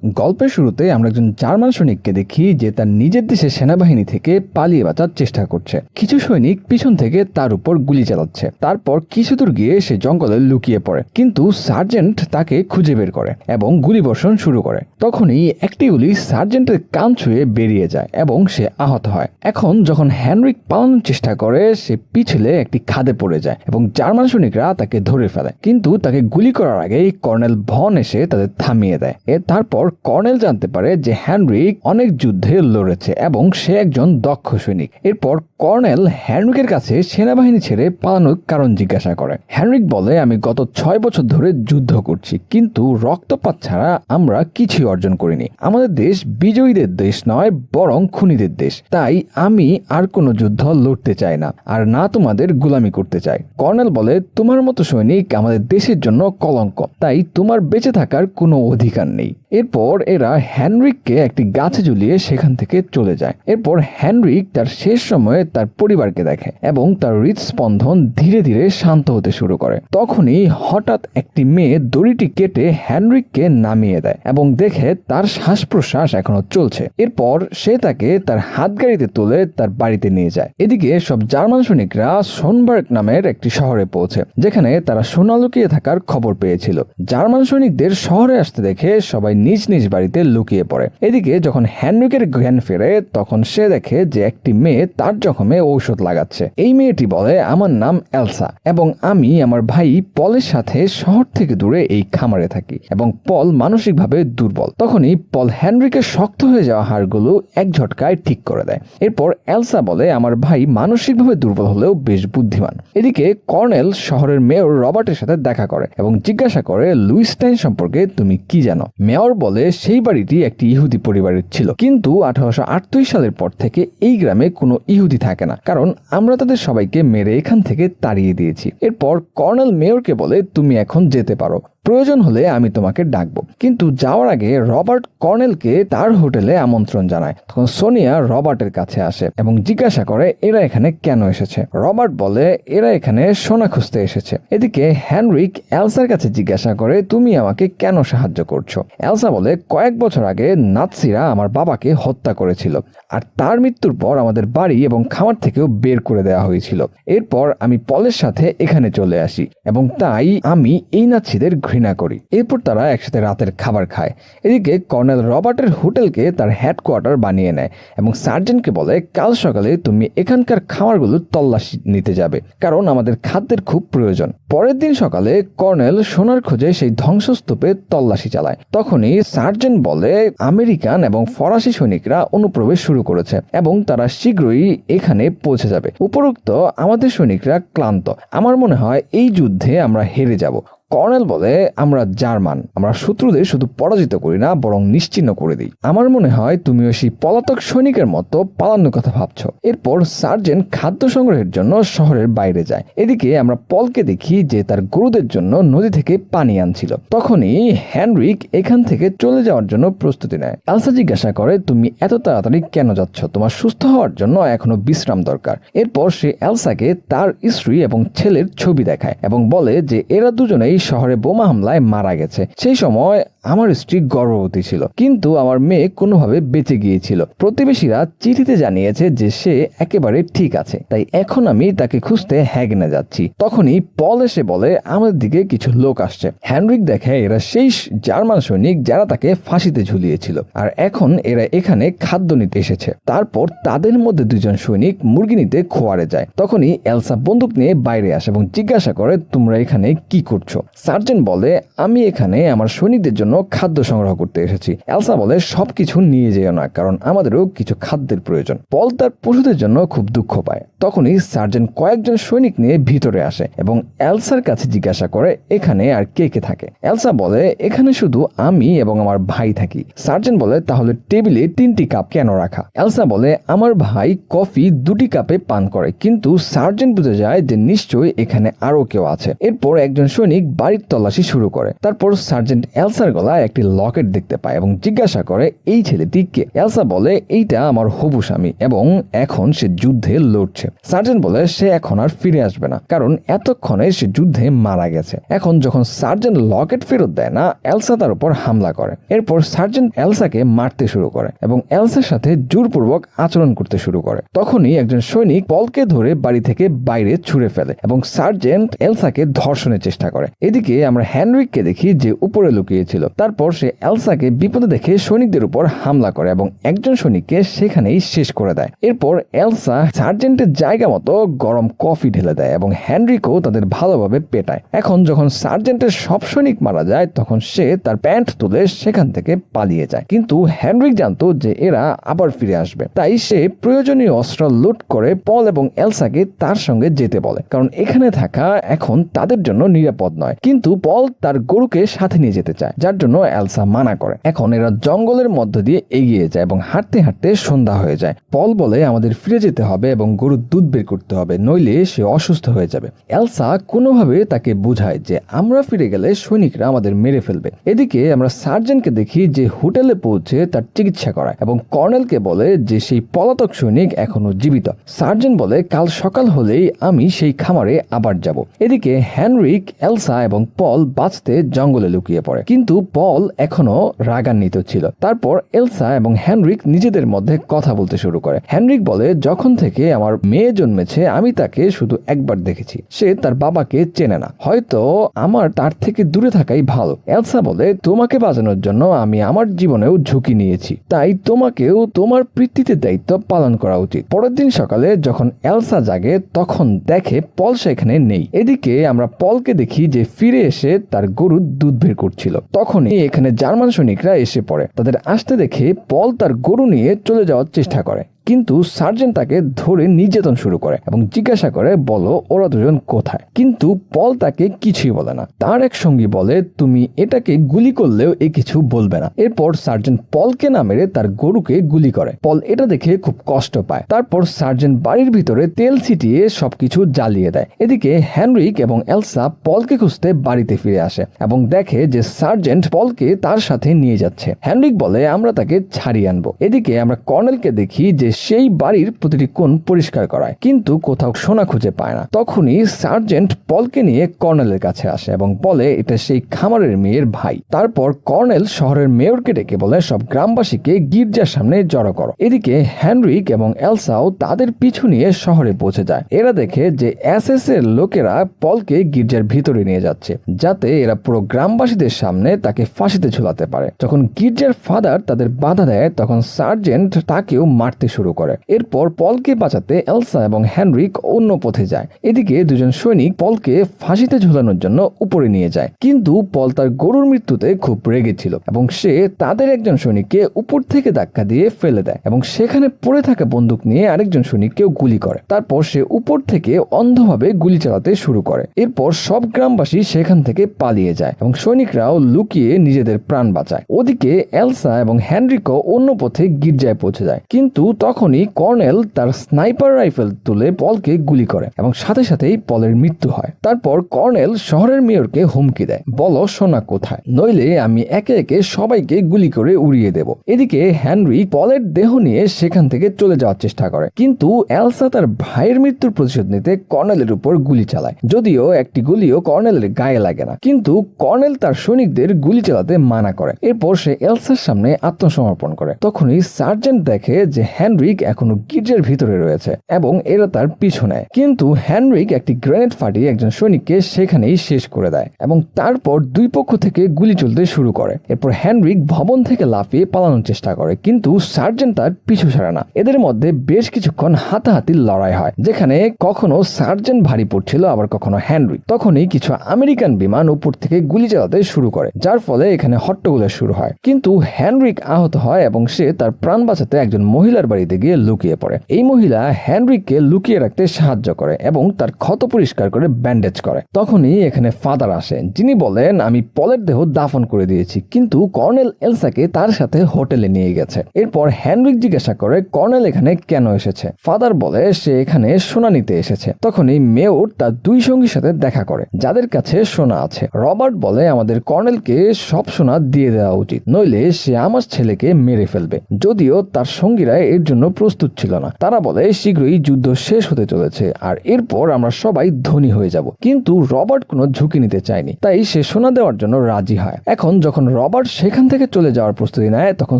গল্পের শুরুতে আমরা একজন জার্মান সৈনিককে দেখি যে তার নিজের দেশের সেনাবাহিনী থেকে পালিয়ে বাঁচার চেষ্টা করছে। কিছু সৈনিক পিছন থেকে তার উপর গুলি চালাচ্ছে। তারপর কিছু দূর গিয়ে সে জঙ্গলে লুকিয়ে পড়ে, কিন্তু সার্জেন্ট তাকে খুঁজে বের করে এবং গুলিবর্ষণ শুরু করে। তখনই একটি গুলি সার্জেন্টের কান ছুঁয়ে বেরিয়ে যায় এবং সে আহত হয়। এখন যখন হেনরিক পালানোর চেষ্টা করে, সে পিছলে একটি খাদে পড়ে যায় এবং জার্মান সৈনিকরা তাকে ধরে ফেলে, কিন্তু তাকে গুলি করার আগেই কর্নেল ভন এসে তাদের থামিয়ে দেয়। তারপর কর্নেল জানতে পারে যে হেনরিক অনেক যুদ্ধে লড়েছে এবং সে একজন দক্ষ সৈনিক। এরপর কর্নেল হেনরিকের কাছে সেনাবাহিনী ছেড়ে পালানোর কারণ জিজ্ঞাসা করে। হেনরিক বলে, আমি গত 6 বছর ধরে যুদ্ধ করছি, কিন্তু রক্তপাত ছাড়া আমরা কিছুই অর্জন করিনি। আমাদের দেশ বিজয়ীদের দেশ নয়, বরং খুনিদের দেশ। তাই আমি আর কোনো যুদ্ধ লড়তে চাই না, আর না তোমাদের গোলামি করতে চাই। কর্নেল বলে, তোমার মতো সৈনিক আমাদের দেশের জন্য কলঙ্ক, তাই তোমার বেঁচে থাকার কোনো অধিকার নেই। এরপর এরা হেনরিককে একটি গাছে ঝুলিয়ে সেখান থেকে চলে যায়। এরপর হেনরিক তার শেষ সময়ে তার পরিবারকে দেখে এবং তার হৃদস্পন্দন ধীরে ধীরে শান্ত হতে শুরু করে। তখনই হঠাৎ একটি মেয়ে দড়িটি কেটে হেনরিককে নামিয়ে দেয় এবং দেখে তার শ্বাস প্রশ্বাস এখনো চলছে। এরপর সে তাকে তার হাতগাড়িতে তুলে তার বাড়িতে নিয়ে যায়। এদিকে সব জার্মান সৈনিকরা সোনবার্গ নামের একটি শহরে পৌঁছে, যেখানে তারা সোনা লুকিয়ে থাকার খবর পেয়েছিল। জার্মান সৈনিকদের শহরে আসতে দেখে সবাই নিজ নিজ বাড়িতে লুকিয়ে পড়ে। এদিকে যখন হেনরিকের জ্ঞান ফেরে, তখন সে দেখে যে একটি মেয়ে তার জখমে ঔষধ লাগাচ্ছে। এই মেয়েটি বলে, আমার নাম এলসা এবং আমি আমার ভাই পলের সাথে শহর থেকে দূরে এই খামারে থাকি এবং পল মানসিকভাবে দুর্বল। তখনই পল হেনরিকের শক্ত হয়ে যাওয়া হাড়গুলো এক ঝটকায় ঠিক করে দেয়। এরপর এলসা বলে, আমার ভাই মানসিকভাবে দুর্বল হলেও বেশ বুদ্ধিমান। এদিকে কর্নেল শহরের মেয়র রবার্টের সাথে দেখা করে এবং জিজ্ঞাসা করে, লুইস্টাইন সম্পর্কে তুমি কি জানো? মেয়র বলে, সেই বাড়িটি একটি ইহুদি পরিবারের ছিল, কিন্তু 1838 সালের পর থেকে এই গ্রামে কোনো ইহুদি থাকে না, কারণ আমরা তাদের সবাইকে মেরে এখান থেকে তাড়িয়ে দিয়েছি। এরপর কর্নেল মেয়রকে বলে, তুমি এখন যেতে পারো, প্রয়োজন হলে আমি তোমাকে ডাকবো। কিন্তু যাওয়ার আগে রবার্ট কর্নেলকে তার হোটেলে আমন্ত্রণ জানায়। তখন সোনিয়া রবার্টের কাছে আসে এবং জিজ্ঞাসা করে, এরা এখানে কেন এসেছে? রবার্ট বলে, এরা এখানে সোনা খুঁজতে এসেছে। এদিকে হেনরিক এলসার কাছে জিজ্ঞাসা করে, তুমি আমাকে কেন সাহায্য করছো? এলসা বলে, কয়েক বছর আগে নাৎসিরা আমার বাবাকে হত্যা করেছিল, আর তার মৃত্যুর পর আমাদের বাড়ি এবং খামার থেকেও বের করে দেওয়া হয়েছিল। এরপর আমি পলের সাথে এখানে চলে আসি এবং তাই আমি এই নাৎসিদের ঘৃণা করি। এরপর তারা একসাথে রাতের খাবার খায়। এদিকে কর্নেল রবার্টের হোটেলকে তার হেডকোয়ার্টার বানিয়ে নেয় এবং সার্জেন্টকে বলে, কাল সকালে তুমি এখানকার খামারগুলো তল্লাশি নিতে যাবে, কারণ আমাদের খাদ্যের খুব প্রয়োজন। পরের দিন সকালে কর্নেল সোনার খোঁজে সেই ধ্বংসস্তূপে তল্লাশি চালায়। তখনই সার্জেন্ট বলে, আমেরিকান এবং ফরাসি সৈনিকরা অনুপ্রবেশ শুরু করেছে এবং তারা শীঘ্রই এখানে পৌঁছে যাবে। উপরোক্ত আমাদের সৈনিকরা ক্লান্ত। আমার মনে হয় এই যুদ্ধে আমরা হেরে যাব। কর্নেল বলে, আমরা জার্মান, আমরা শত্রুদের শুধু পরাজিত করি না, বরং নিশ্চিহ্ন করে দিই। আমার মনে হয় তুমিও সেই পলাতক সৈনিকের মতো পালানোর কথা ভাবছো। এরপর সার্জেন্ট খাদ্য সংগ্রহের জন্য শহরের বাইরে যায়। এদিকে আমরা পলকে দেখি যে তার গরুদের জন্য নদী থেকে পানি আনছিল। তখনই হেনরিক এখান থেকে চলে যাওয়ার জন্য প্রস্তুতি নেয়। এলসা জিজ্ঞাসা করে, তুমি এত তাড়াতাড়ি কেন যাচ্ছ? তোমার সুস্থ হওয়ার জন্য এখনো বিশ্রাম দরকার। এরপর সে এলসাকে তার স্ত্রী এবং ছেলের ছবি দেখায় এবং বলে যে এরা দুজনেই শহরে বোমা হামলায় মারা গেছে। সেই সময় আমার স্ত্রী গর্ভবতী ছিল, কিন্তু আমার মেয়ে কোনোভাবে বেঁচে গিয়েছিল। প্রতিবেশীরা চিঠিতে জানিয়েছে যে সে একেবারে ঠিক আছে, তাই এখন আমি তাকে খুঁজতে হ্যাগনে যাচ্ছি। তখনই পল এসে বলে, আমাদের দিকে কিছু লোক আসছে। হেনরিক দেখে এরা সেই জার্মান সৈনিক যারা তাকে ফাঁসিতে ঝুলিয়েছিল, আর এখন এরা এখানে খাদ্য নিতে এসেছে। তারপর তাদের মধ্যে দুজন সৈনিক মুরগি নিতে খোয়ারে যায়। তখনই এলসা বন্দুক নিয়ে বাইরে আসে এবং জিজ্ঞাসা করে, তোমরা এখানে কি করছো? সার্জেন্ট বলে, আমি এখানে আমার সৈনিকদের জন্য খাদ্য সংগ্রহ করতে এসেছি। এলসা বলে, সবকিছু নিয়ে যেও না, কারণ আমাদেরও কিছু খাদ্যের প্রয়োজন। পল তার পশুদের জন্য খুব দুঃখ পায়। তখনই সার্জেন্ট কয়েকজন সৈনিক নিয়ে ভিতরে আসে এবং এলসার কাছে জিজ্ঞাসা করে, এখানে আর কে কে থাকে? এলসা বলে, এখানে শুধু আমি এবং আমার ভাই থাকি। সার্জেন্ট বলে, তাহলে টেবিলে 3টি কাপ কেন রাখা? এলসা বলে, আমার ভাই কফি 2টি কাপে পান করে, কিন্তু সার্জেন্ট বুঝে যায় যে নিশ্চয়ই এখানে আরো কেউ আছে। এরপর একজন সৈনিক বাড়ির তল্লাশি শুরু করে। তারপর সার্জেন্ট এলসার গলায় গলায় একটি লকেট দেখতে পায় এবং জিজ্ঞাসা করে এই ছেলেটি কে। এলসা বলে এইটা আমার হবু স্বামী এবং এখন সে যুদ্ধে লড়ছে। সার্জেন্ট বলে সে এখন আর ফিরে আসবে না, কারণ এতক্ষণে সে যুদ্ধে মারা গেছে। এখন যখন সার্জেন্ট লকেট ফেরত দেয় না, এলসা তার উপর হামলা করে। এরপর সার্জেন্ট এলসাকে মারতে শুরু করে এবং এলসার সাথে জোরপূর্বক আচরণ করতে শুরু করে। তখনই একজন সৈনিক পলকে ধরে বাড়ি থেকে বাইরে ছুঁড়ে ফেলে এবং সার্জেন্ট এলসাকে ধর্ষণের চেষ্টা করে। এদিকে আমরা হেনরিককে দেখি যে উপরে লুকিয়েছিল। তারপর সে এলসাকে বিপদে দেখে সৈনিকদের উপর হামলা করে এবং একজন সৈনিককে সেখানেই শেষ করে দেয়। এরপর এলসা সার্জেন্টের জায়গা মতো গরম কফি ঢেলে দেয় এবং হেনরিকও তাদের ভালোভাবে পেটায়। এখন যখন সার্জেন্টের সব সৈনিক মারা যায় তখন সে তার প্যান্ট তুলে সেখান থেকে পালিয়ে যায়, কিন্তু হেনরিক জানতো যে এরা আবার ফিরে আসবে, তাই সে প্রয়োজনীয় অস্ত্র লুট করে পল এবং এলসাকে তার সঙ্গে যেতে বলে, কারণ এখানে থাকা এখন তাদের জন্য নিরাপদ নয়। কিন্তু পল তার গরুকে সাথে নিয়ে যেতে চায়, যার জন্য এলসা মানা করে। এখন এরা জঙ্গলের মধ্য দিয়ে এগিয়ে যায় এবং হাঁটতে হাঁটতে সন্ধ্যা হয়ে যায়। পল বলে আমাদের ফিরে যেতে হবে এবং গরুর দুধ বের করতে হবে, নইলে সে অসুস্থ হয়ে যাবে। এলসা কোনোভাবে তাকে বোঝায় যে আমরা ফিরে গেলে সৈনিকরা আমাদের মেরে ফেলবে। এদিকে আমরা সার্জেন্টকে দেখি যে হোটেলে পৌঁছে তার চিকিৎসা করায় এবং কর্নেলকে বলে যে সেই পলাতক সৈনিক এখনো জীবিত। সার্জেন্ট বলে কাল সকাল হলেই আমি সেই খামারে আবার যাব। এদিকে হেনরিক, এলসা এবং পল বাঁচতে জঙ্গলে লুকিয়ে পড়ে, কিন্তু পল এখনো রাগান্বিত ছিল। তারপর এলসা এবং হেনরিক নিজেদের মধ্যে কথা বলতে শুরু করে। হেনরিক বলে যখন থেকে আমার মেয়ে জন্মেছে আমি তাকে শুধু একবার দেখেছি, সে তার বাবাকে চেনে না, হয়তো আমার তার থেকে দূরে থাকাই ভালো। এলসা বলে তোমাকে বাঁচানোর জন্য আমি আমার জীবনেও ঝুঁকি নিয়েছি, তাই তোমাকেও তোমার পিতৃত্বের দায়িত্ব পালন করা উচিত। পরের দিন সকালে যখন এলসা জাগে তখন দেখে পল সেখানে নেই। এদিকে আমরা পলকে দেখি যে ফিরে এসে তার গরুর দুধ বের করছিল। তখনই এখানে জার্মান সৈনিকরা এসে পড়ে। তাদের আসতে দেখে পল তার গরু নিয়ে চলে যাওয়ার চেষ্টা করে, কিন্তু সার্জেন্ট তাকে ধরে নির্যাতন শুরু করে এবং জিজ্ঞাসা করে বলো ওরা দুজন কোথায়। কিন্তু পল তাকে কিছুই বলে না। তার এক সঙ্গী বলে তুমি এটাকে গুলি করলেও এ কিছু বলবে না। এরপর সার্জেন্ট পলকে না মেরে তার গরুকে গুলি করে। পল এটা দেখে খুব কষ্ট পায়। তারপর সার্জেন্ট বাড়ির ভিতরে তেল ছিটিয়ে সবকিছু জ্বালিয়ে দেয়। এদিকে হেনরিক এবং এলসা পলকে খুঁজতে বাড়িতে ফিরে আসে এবং দেখে যে সার্জেন্ট পলকে তার সাথে নিয়ে যাচ্ছে। হেনরিক বলে আমরা তাকে ছাড়িয়ে আনবো। এদিকে আমরা কর্নেলকে দেখি যে সেই বাড়ির প্রতিটি কোণ পরিষ্কার করায়, কিন্তু কোথাও সোনা খুঁজে পায় না। তখনই সার্জেন্ট পলকে নিয়ে কর্নেলের কাছে আসে এবং বলে এটা সেই খামারের মেয়ের ভাই। তারপর কর্নেল শহরের মেয়রকে ডেকে বলে সব গ্রামবাসীকে গির্জার সামনে জড়ো করো। এদিকে হেনরিক এবং এলসাও তাদের পিছু নিয়ে শহরে পৌঁছে যায়। এরা দেখে যে এসএস এর লোকেরা পলকে গির্জার ভিতরে নিয়ে যাচ্ছে, যাতে এরা পুরো গ্রামবাসীদের সামনে তাকে ফাঁসিতে ঝুলাতে পারে। যখন গির্জার ফাদার তাদের বাধা দেয় তখন সার্জেন্ট তাকেও মারতে শুরু করে। এরপর পলকে বাঁচাতে এলসা এবং হেনরিক অন্য পথে যায়। এদিকে দুজন সৈনিক পলকে ফাঁসিতে ঝুলানোর জন্য উপরে নিয়ে যায়, কিন্তু পল তার গরুর মৃত্যুতে খুব রেগেছিল এবং সে তাদের একজন সৈনিককে উপর থেকে ধাক্কা দিয়ে ফেলে দেয় এবং সেখানে পড়ে থাকা বন্দুক নিয়ে আরেকজন সৈনিককেও গুলি করে। তারপর সে উপর থেকে অন্ধভাবে গুলি চালাতে শুরু করে। এরপর সব গ্রামবাসী সেখান থেকে পালিয়ে যায় এবং সৈনিকরাও লুকিয়ে নিজেদের প্রাণ বাঁচায়। ওদিকে এলসা এবং হেনরিকও অন্য পথে গির্জায় পৌঁছে যায়, কিন্তু তখনই কর্নেল তার স্নাইপার রাইফেল তুলে পলকে গুলি করে এবং সাথে সাথেই পলের মৃত্যু হয়। তারপর কর্নেল শহরের মেয়রকে হুমকি দেয়, বলো সোনা কোথায়, নইলে আমি একে একে সবাইকে গুলি করে উড়িয়ে দেব। এদিকে হেনরি পলের দেহ নিয়ে সেখান থেকে চলে যাওয়ার চেষ্টা করে, কিন্তু এলসা তার ভাইয়ের মৃত্যুর প্রতিশোধ নিতে কর্নেলের উপর গুলি চালায়। যদিও একটি গুলিও কর্নেলের গায়ে লাগে না, কিন্তু কর্নেল তার সৈনিকদের গুলি চালাতে মানা করে। এরপর সে এলসার সামনে আত্মসমর্পণ করে। তখনই সার্জেন্ট দেখে যে হেনরিক এখনো গির্জার ভিতরে রয়েছে এবং এরা তার পিছু নেয়, কিন্তু হেনরিক একটি গ্রেনেড ফাটিয়ে একজন সৈনিককে সেখানেই শেষ করে দেয় এবং তারপর দুই পক্ষ থেকে গুলি চলতে শুরু করে। এরপর হেনরিক ভবন থেকে লাফিয়ে পালানোর চেষ্টা করে, কিন্তু সার্জেন্ট তার পিছু ছাড়ে না। এদের মধ্যে বেশ কিছুক্ষণ হাতাহাতির লড়াই হয়, যেখানে কখনো সার্জেন্ট ভারী পড়ছিল আবার কখনো হেনরিক। তখনই কিছু আমেরিকান বিমান উপর থেকে গুলি চালাতে শুরু করে, যার ফলে এখানে হট্টগোল শুরু হয়। কিন্তু হেনরিক আহত হয় এবং সে তার প্রাণ বাঁচাতে একজন মহিলার বাড়িতে বাড়িতে গিয়ে লুকিয়ে পড়ে। এই মহিলা হেনরিককে লুকিয়ে রাখতে সাহায্য করে এবং তার ক্ষত পরিষ্কার করে ব্যান্ডেজ করে। তখনই এখানে ফাদার আসে, যিনি বলেন আমি পলের দেহ দাফন করে দিয়েছি, কিন্তু কর্নেল এলসাকে তার সাথে হোটেলে নিয়ে গেছে। এরপর হেনরিক জিজ্ঞাসা করে কর্নেল এখানে কেন এসেছে। ফাদার বলে সে এখানে সোনা নিতে এসেছে। তখনই মেয়র তার দুই সঙ্গীর সাথে দেখা করে, যাদের কাছে সোনা আছে। রবার্ট বলে আমাদের কর্নেলকে সব সোনা দিয়ে দেওয়া উচিত, নইলে সে আমার ছেলেকে মেরে ফেলবে। যদিও তার সঙ্গীরা এর জন্য প্রস্তুত ছিল না। তারা বলে শীঘ্রই যুদ্ধ শেষ হতে চলেছে আর এরপর আমরা সবাই ধনী হয়ে যাব। কিন্তু রবার্ট কোনো ঝুঁকি নিতে চায়নি, তাই সে সোনা দেওয়ার জন্য রাজি হয়। এখন যখন রবার্ট সেখান থেকে চলে যাওয়ার প্রস্তুতি নেয়, তখন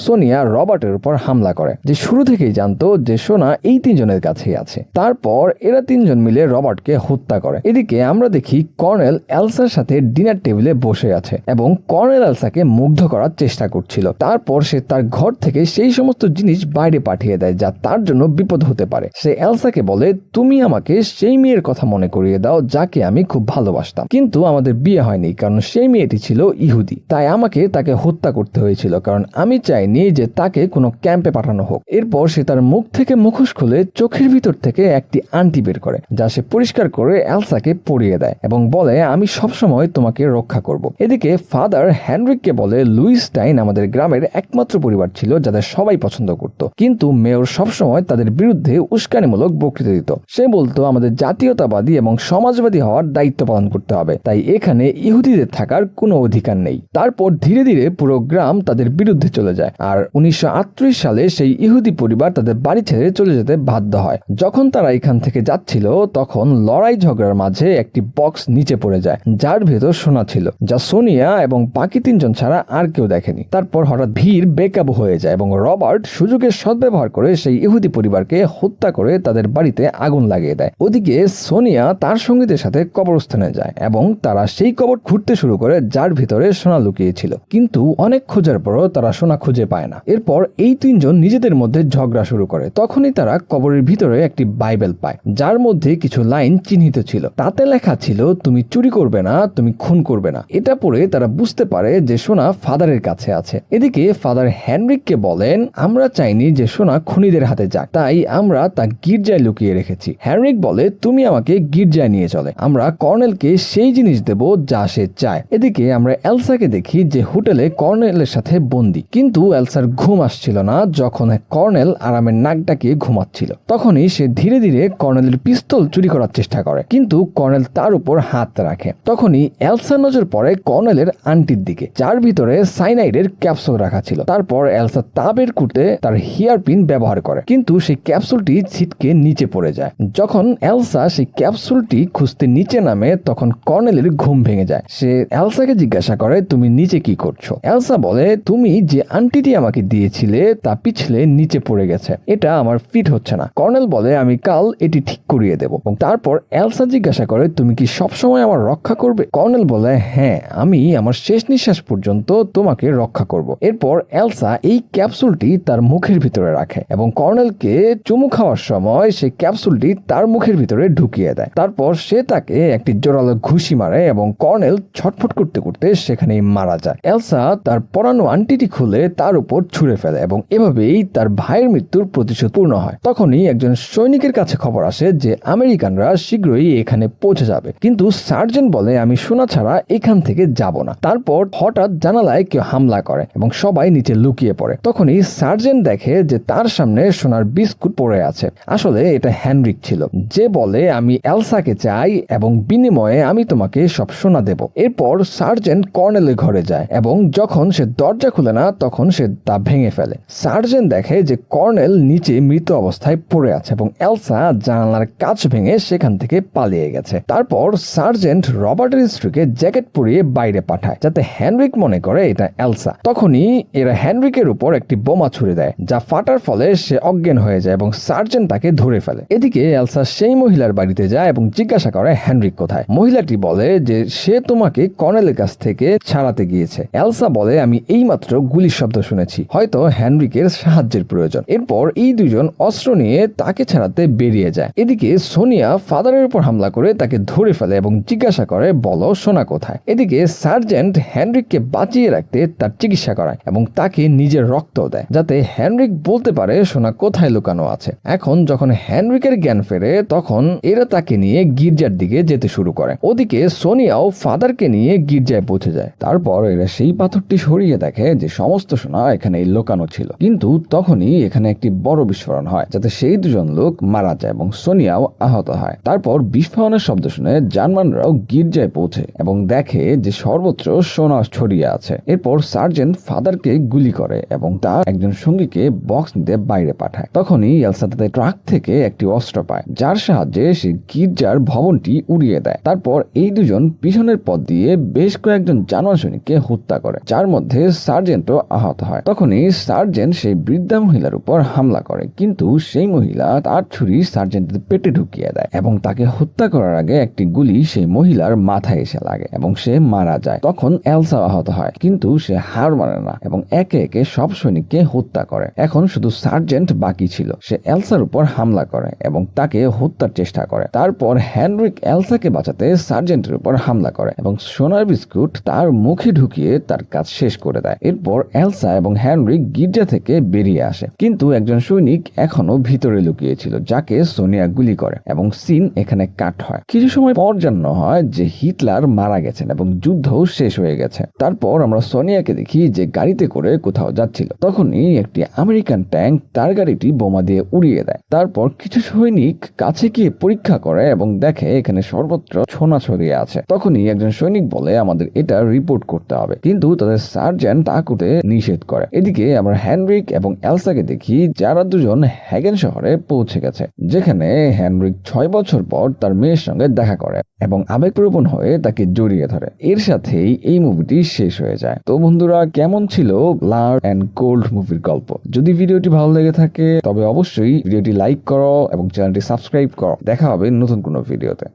সোনিয়া রবার্টের উপর হামলা করে, যে শুরু থেকেই জানতো যে সোনা এই তিনজনের কাছেই আছে। তারপর এরা তিনজন মিলে রবার্টকে হত্যা করে। এদিকে আমরা দেখি কর্নেল এলসার সাথে ডিনার টেবিলে বসে আছে এবং কর্নেল এলসাকে মুগ্ধ করার চেষ্টা করছিল। তারপর সে তার ঘর থেকে সেই সমস্ত জিনিস বাইরে পাঠিয়ে দেয় যা তার জন্য বিপদ হতে পারে। সে এলসাকে বলে তুমি আমাকে সেই মেয়ের কথা মনে করিয়ে দাও যাকে আমি খুব ভালোবাসতাম, কিন্তু আমাদের বিয়ে হয়নি কারণ সেই মেয়েটি ছিল ইহুদি, তাই আমাকে তাকে হত্যা করতে হয়েছিল কারণ আমি চাইনি যে তাকে কোনো ক্যাম্পে পাঠানো হোক। এরপর সে তার মুখ থেকে মুখোশ খুলে চোখের ভিতর থেকে একটি আংটি বের করে, যা সে পরিষ্কার করে এলসাকে পরিয়ে দেয় এবং বলে আমি সবসময় তোমাকে রক্ষা করব। এদিকে ফাদার হেনরিককে বলে লুইস স্টাইন আমাদের গ্রামের একমাত্র পরিবার ছিল যাদের সবাই পছন্দ করত, কিন্তু মেয়র সবসময় তাদের বিরুদ্ধে উস্কানিমূলক বক্তৃতা দিত। সে বলতো আমাদের জাতীয়তাবাদী এবং সমাজবাদী হওয়ার দায়িত্ব পালন করতে হবে, তাই এখানে ইহুদিদের থাকার কোনো অধিকার নেই। তারপর ধীরে ধীরে পুরো গ্রাম তাদের বিরুদ্ধে চলে যায় আর 1938 সালে সেই ইহুদি পরিবার তাদের বাড়ি ছেড়ে চলে যেতে বাধ্য হয়। যখন তারা এখান থেকে যাচ্ছিল তখন লড়াই ঝগড়ার মাঝে একটি বক্স নিচে পড়ে যায়, যার ভেতর সোনা ছিল, যা সোনিয়া এবং বাকি তিনজন ছাড়া আর কেউ দেখেনি। তারপর হঠাৎ ভিড় বেকাবু হয়ে যায় এবং রবার্ট সুযোগের সদ্ব্যবহার করে সেই ইহুদি পরিবারকে হত্যা করে তাদের বাড়িতে আগুন লাগিয়ে দেয়। ওদিকে সোনিয়া তার সঙ্গীদের সাথে কবরস্থানে যায় এবং তারা সেই কবর খুঁড়তে শুরু করে যার ভিতরে সোনা লুকিয়েছিল, কিন্তু অনেক খোঁজার পরও তারা সোনা খুঁজে পায় না। এরপর এই তিনজন নিজেদের মধ্যে ঝগড়া শুরু করে। তখনই তারা কবরের ভিতরে একটি বাইবেল পায়, যার মধ্যে কিছু লাইন চিহ্নিত ছিল। তাতে লেখা ছিল তুমি চুরি করবে না, তুমি খুন করবে না। এটা পড়ে তারা বুঝতে পারে যে সোনা ফাদারের কাছে আছে। এদিকে ফাদার হেনরিককে বলেন আমরা চাইনি যে সোনা খুনিদের হাতে যাক, তাই আমরা তা গির্জায় লুকিয়ে রেখেছি। হেনরিক বলে তুমি আমাকে গির্জায় নিয়ে চলে, আমরা কর্নেলকে সেই জিনিস দেব যা সে চায়। এদিকে আমরা এলসাকে দেখি যে হোটেলে কর্নেলের সাথে বন্দী, কিন্তু এলসার ঘুম আসছিল না। যখন কর্নেল আরামের নাক ডাকিয়ে ঘুমাচ্ছিল, তখনই সে ধীরে ধীরে কর্নেলের পিস্তল চুরি করার চেষ্টা করে, কিন্তু কর্নেল তার উপর হাত রাখে। তখনই এলসার নজর পড়ে কর্নেলের আংটির দিকে, যার ভিতরে সাইনাইডের ক্যাপসুল রাখা ছিল। তারপর এলসা তা বের করতে তার হেয়ারপিন ব্যবহার করে, কিন্তু সেই ক্যাপসুলটি ছিটকে নিচে পড়ে যায়। যখন এলসা সেই ক্যাপসুলটি খুঁজতে নিচে নামে তখন কর্নেলের ঘুম ভেঙে যায়। সে এলসাকে জিজ্ঞাসা করে তুমি নিচে কি করছো। এলসা বলে তুমি যে আংটিটি আমাকে দিয়েছিলে তা পিছলে নিচে পড়ে গেছে, এটা আমার ফিট হচ্ছে না। কর্নেল বলে আমি কাল এটি ঠিক করিয়ে দেব। এবং তারপর এলসা জিজ্ঞাসা করে তুমি কি সবসময় আমার রক্ষা করবে। কর্নেল বলে হ্যাঁ, আমি আমার শেষ নিঃশ্বাস পর্যন্ত তোমাকে রক্ষা করব। এরপর এলসা এই ক্যাপসুলটি তার মুখের ভিতরে রাখে এবং কর্নেলকে চুমু খাওয়ার সময় সেই ক্যাপসুলটি তার মুখের ভিতরে ঢুকিয়ে দেয়। তারপর সে তাকে একটি জোরালো ঘুষি মারে এবং কর্নেল ছটফট করতে করতে সেখানেই মারা যায়। এলসা তার পরানো আংটিটি খুলে তার উপর ছুঁড়ে ফেলে এবং এভাবেই তার ভাইয়ের মৃত্যুর প্রতিশোধ পূর্ণ হয়। তখনই একজন সৈনিকের কাছে খবর আসে যে আমেরিকানরা শীঘ্রই এখানে পৌঁছে যাবে, কিন্তু সার্জেন্ট বলে আমি সোনা ছাড়া এখান থেকে যাব না। তারপর হঠাৎ জানালায় কেউ হামলা করে এবং সবাই নিচে লুকিয়ে পড়ে। তখনই সার্জেন্ট দেখে যে তার সামনে সোনার বিস্কুট পড়ে আছে। আসলে এটা হেনরিক ছিল, যে বলে আমি এলসাকে চাই এবং বিনিময়ে আমি তোমাকে সব সোনা দেব। এরপর সার্জেন্ট কর্নেলের ঘরে যায় এবং যখন সে দরজা খুলে না তখন সে তা ভেঙে ফেলে। সার্জেন্ট দেখে যে কর্নেল নিচে মৃত অবস্থায় পড়ে আছে এবং এলসা জানালার কাঁচ ভেঙে সেখান থেকে পালিয়ে গেছে। তারপর সার্জেন্ট রবার্টের স্ত্রীকে জ্যাকেট পরিয়ে বাইরে পাঠায় যাতে হেনরিক মনে করে এটা এলসা। তখনই এরা হেনরিকের উপর একটি বোমা ছুড়ে দেয়, যা ফাটার ফলে সে অজ্ঞান হয়ে যায় এবং সার্জেন্ট তাকে ধরে ফেলে। এদিকে এলসা সেই মহিলার বাড়িতে যায় এবং জিজ্ঞাসা করে হেনরিক কোথায়। মহিলাটি বলে যে সে তোমাকে কর্নেলের কাছ থেকে ছাড়াতে গিয়েছে। এলসা বলে আমি এইমাত্র গুলির শব্দ শুনেছি, হয়তো হেনরিকের সাহায্যের প্রয়োজন। এরপর এই দুজন অস্ত্র নিয়ে তাকে ছাড়াতে বেরিয়ে যায়। এদিকে সোনিয়া ফাদারের উপর হামলা করে তাকে ধরে ফেলে এবং জিজ্ঞাসা করে বলো সোনা কোথায়। এদিকে সার্জেন্ট হেনরিককে বাঁচিয়ে রাখতে তার চিকিৎসা করায় এবং তাকে নিজের রক্ত দেয়, যাতে হেনরিক বলতে পারে সোনা কোথায় লুকানো আছে। এখন যখন হেনরিকের জ্ঞান ফেরে তখন এরা তাকে নিয়ে গির্জার দিকে যেতে শুরু করে। ওদিকে সোনিয়াও ফাদারকে নিয়ে গির্জায় পৌঁছে যায়। তারপর এরা সেই পাথরটি সরিয়ে দেখে যে সমস্ত সোনা এখানে লুকানো ছিল। কিন্তু তখনই এখানে একটি বড় বিস্ফোরণ হয়, যাতে সেই দুজন লোক মারা যায় এবং সোনিয়াও আহত হয়। তারপর বিস্ফোরণের শব্দ শুনে জার্মানরাও গির্জায় পৌঁছে এবং দেখে যে সর্বত্র সোনা ছড়িয়ে আছে। এরপর সার্জেন্ট ফাদারকে গুলি করে এবং তার একজন সঙ্গীকে বক্স নিতে বাইরে পাঠায়। তখনই এলসা তাদের ট্রাক থেকে একটি অস্ত্র পায়, যার সাহায্যে সে গির্জার ভবনটি উড়িয়ে দেয়। তারপর এই দুজন পিছনের পথ দিয়ে বেশ কয়েকজন জার্মান সৈনিককে হত্যা করে, যার মধ্যে সার্জেন্টও আহত হয়। তখনই সার্জেন্ট সেই বৃদ্ধা মহিলার উপর হামলা করে, কিন্তু সেই মহিলা তার ছুরি সার্জেন্টের পেটে ঢুকিয়ে দেয় এবং তাকে হত্যা করার আগে একটি গুলি সেই মহিলার মাথায় এসে লাগে এবং সে মারা যায়। তখন এলসা আহত হয়, কিন্তু সে হার মানে না এবং একে একে সব সৈনিককে হত্যা করে। এখন শুধু সার্জেন্ট বাকি ছিল। সে এলসার উপর হামলা করে এবং তাকে হত্যার চেষ্টা করে। তারপর হেনরিক এলসাকে বাঁচাতে সার্জেন্টের উপর হামলা করে এবং সোনার বিস্কুট তার মুখে ঢুকিয়ে তার কাজ শেষ করে দেয়। এরপর এলসা এবং হেনরিক গির্জা থেকে বেরিয়ে আসে, কিন্তু একজন সৈনিক এখনো ভিতরে লুকিয়েছিল, যাকে সোনিয়া গুলি করে এবং সিন এখানে কাট হয়। কিছু সময় পর জানানো হয় যে হিটলার মারা গেছেন এবং যুদ্ধও শেষ হয়ে গেছে। তারপর আমরা সোনিয়াকে দেখি যে গাড়িতে করে কোথাও যাচ্ছিল। তখনই একটি আমেরিকান ট্যাঙ্ক তার গাড়িটি বোমা দিয়ে উড়িয়ে দেয়। তারপর কিছু সৈনিক কাছে গিয়ে পরীক্ষা করে এবং দেখে এখানে সর্বত্র সোনা ছড়িয়ে আছে। তখনই একজন সৈনিক বলে আমাদের এটা রিপোর্ট করতে হবে, কিন্তু তাদের সার্জেন্ট তা করতে নিষেধ করে। এদিকে আমরা হেনরিক এবং এলসাকে দেখি, যারা দুজন হ্যাগেন শহরে পৌঁছে গেছে, যেখানে হেনরিক 6 বছর পর তার মেয়ের সঙ্গে দেখা করে এবং আবেগপ্রবণ হয়ে তাকে জড়িয়ে ধরে। এর সাথেই এই মুভিটি শেষ হয়ে যায়। তো বন্ধুরা, কেমন ছিল ব্লাড অ্যান্ড গোল্ড মুভির গল্প? যদি ভিডিওটি ভালো লেগে থাকে তবে অবশ্যই ভিডিওটি লাইক করো এবং চ্যানেলটি সাবস্ক্রাইব করো। দেখা হবে নতুন কোনো ভিডিওতে।